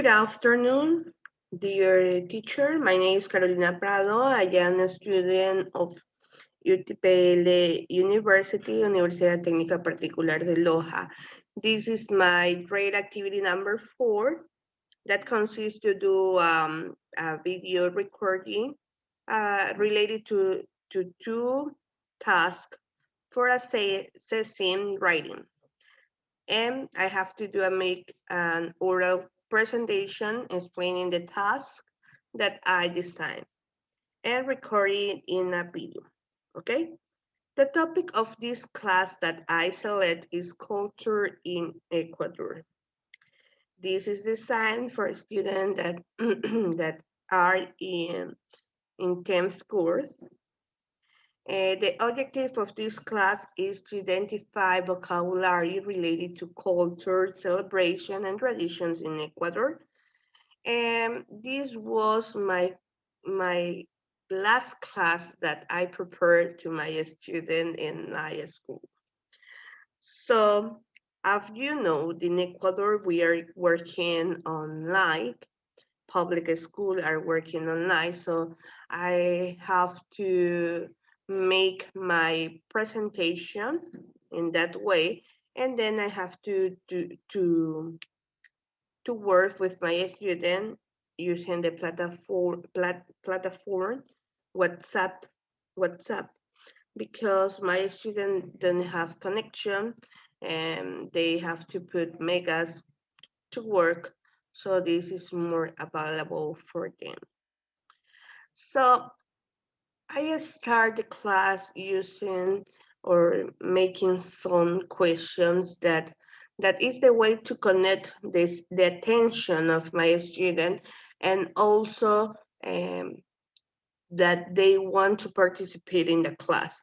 Good afternoon, dear teacher. My name is Carolina Prado. I am a student of UTPL University, Universidad Técnica Particular de Loja. This is my grade activity number 4 that consists to do a video recording related to two tasks for assessing writing. And I have to make an oral presentation explaining the task that I designed and record it in a video, okay? The topic of this class that I select is culture in Ecuador. This is designed for students that, that are in 10th course. The objective of this class is to identify vocabulary related to culture, celebration, and traditions in Ecuador. And this was my last class that I prepared to my student in my school. So, as you know, in Ecuador, we are working online. Public school are working online, so I have to make my presentation in that way, and then I have to work with my student using the platform WhatsApp WhatsApp because my student don't have connection and they have to put megas to work, so this is more available for them. So I start the class using or making some questions that is the way to connect the attention of my student and also that they want to participate in the class.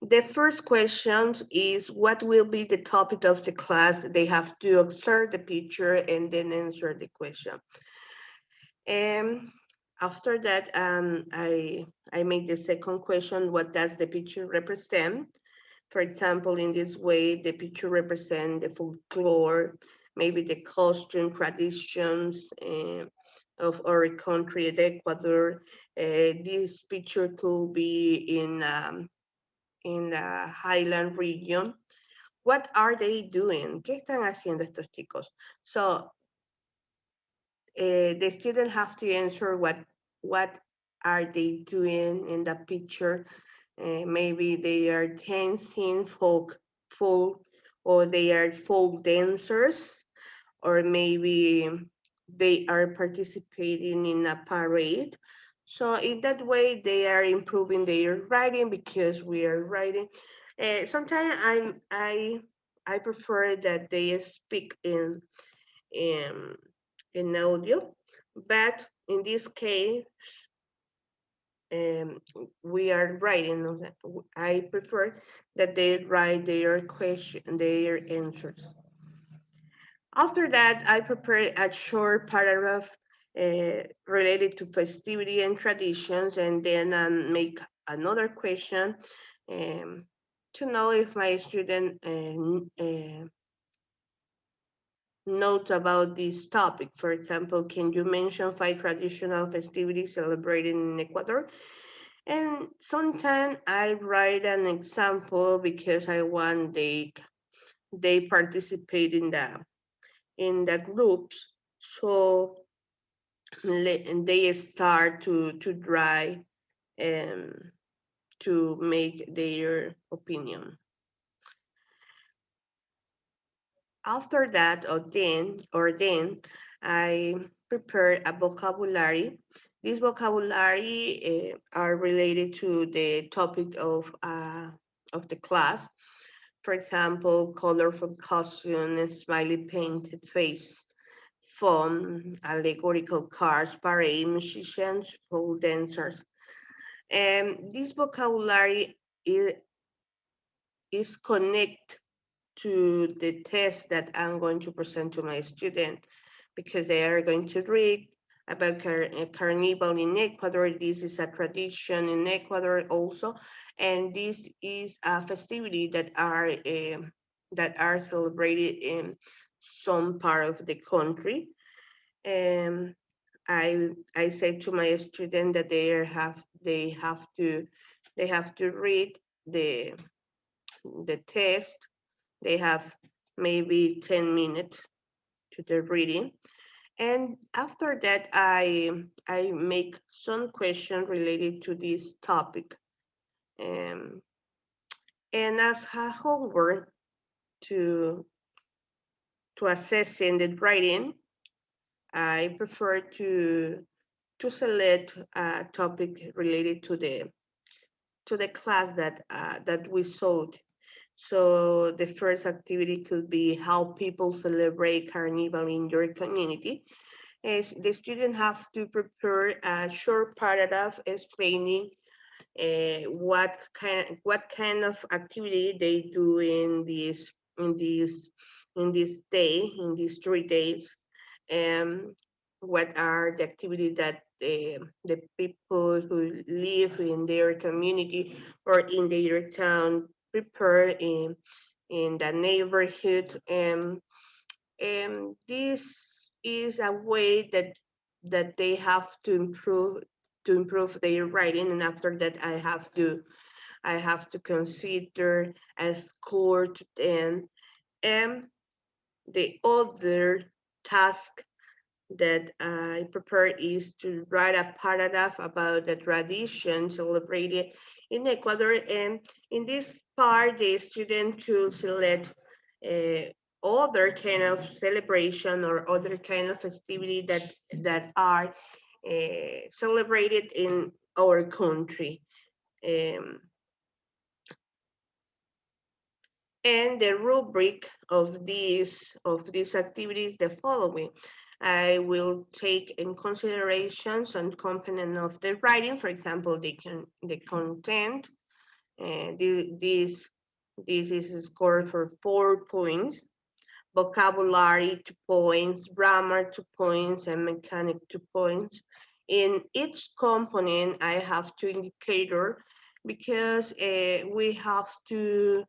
The first question is what will be the topic of the class? They have to observe the picture and then answer the question. And after that, I make the second question, what does the picture represent? For example, in this way, the picture represents the folklore, maybe the costume traditions of our country, the Ecuador. This picture could be in the highland region. What are they doing? ¿Qué están haciendo estos chicos? So the student have to answer what are they doing in the picture. Maybe they are dancing folk, or they are folk dancers, or maybe they are participating in a parade. So in that way, they are improving their writing because we are writing. Sometimes I prefer that they speak in in audio, but in this case, um, we are writing. I prefer that they write their question, their answers. After that, I prepare a short paragraph related to festivity and traditions, and then make another question um, to know if my student notes about this topic. For example, can you mention 5 traditional festivities celebrated in Ecuador? And sometimes I write an example because I want they participate in the groups, so they start to try and to make their opinion. After that, or then, I prepare a vocabulary. This vocabulary are related to the topic of the class. For example, colorful costume, smiley painted face, fun, allegorical cars, parade, musicians, folk dancers. And this vocabulary is connected to the test that I'm going to present to my student because they are going to read about carnival in Ecuador. This is a tradition in Ecuador also, and this is a festivity that are celebrated in some part of the country. I say to my student that they have to read the the test. They have maybe 10 minutes to the reading. And after that, I make some questions related to this topic. Um, and as a homework to assessing the writing, I prefer to select a topic related to the class that we saw. So the first activity could be how people celebrate Carnival in your community. As the student have to prepare a short paragraph explaining what kind of activity they do in this in this day in these 3 days, and what are the activities that the people who live in their community or in their town prepare in the neighborhood. And this is a way that they have to improve their writing, and after that I have to consider a score to 10. And the other task that I prepare is to write a paragraph about the tradition celebrated in Ecuador. And in this part, the student could select uh, other kind of celebration or other kind of festivity that are celebrated in our country. Um, and the rubric of these activities the following. I will take in consideration some component of the writing, for example, the content. And this is scored for 4 points. Vocabulary 2 points, grammar 2 points, and mechanic 2 points. In each component, I have two indicators because we have to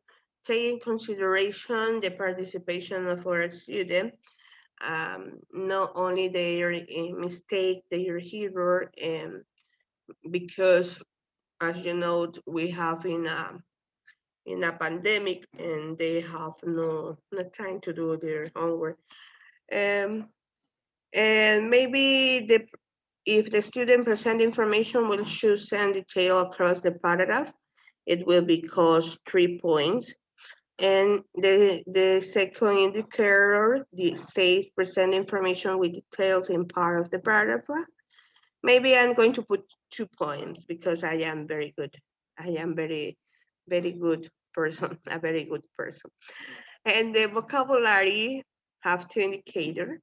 take in consideration the participation of our student, not only their mistake, their error, and because, as you know, we have in a pandemic and they have no time to do their homework. Um, and maybe if the student present information will choose and detail across the paragraph, it will be cost 3 points. And the second indicator, the say present information with details in part of the paragraph, maybe I'm going to put 2 points because I am very good. I am very good person, a very good person. And the vocabulary have two indicators.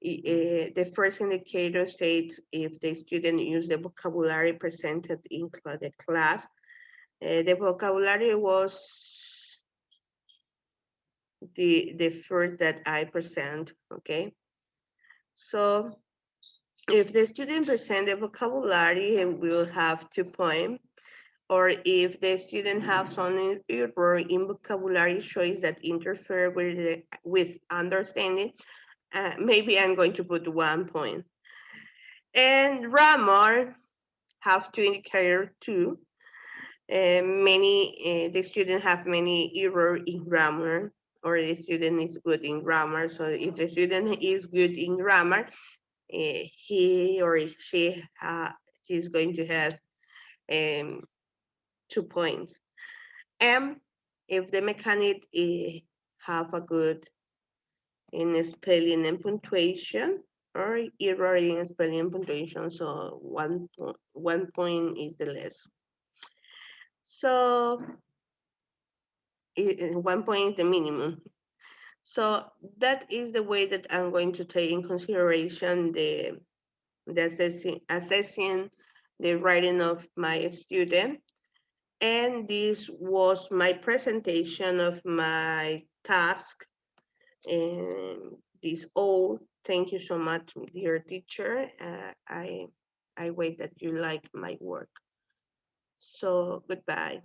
The first indicator states if the student used the vocabulary presented in the class. The vocabulary was the first that I present, okay? So if the student present the vocabulary, it will have 2 points. Or if the student has some error in vocabulary choice that interfere with understanding, maybe I'm going to put 1 point. And grammar have to indicate too. The student have many error in grammar, or the student is good in grammar. So if the student is good in grammar, he or she's going to have 2 points. And if the mechanic have a good in spelling and punctuation, or error in spelling and punctuation, so 1 point is the less. So 1 point is the minimum. So that is the way that I'm going to take in consideration the assessing the writing of my student. And this was my presentation of my task. And this all. Thank you so much, dear teacher. I wait that you like my work. So goodbye.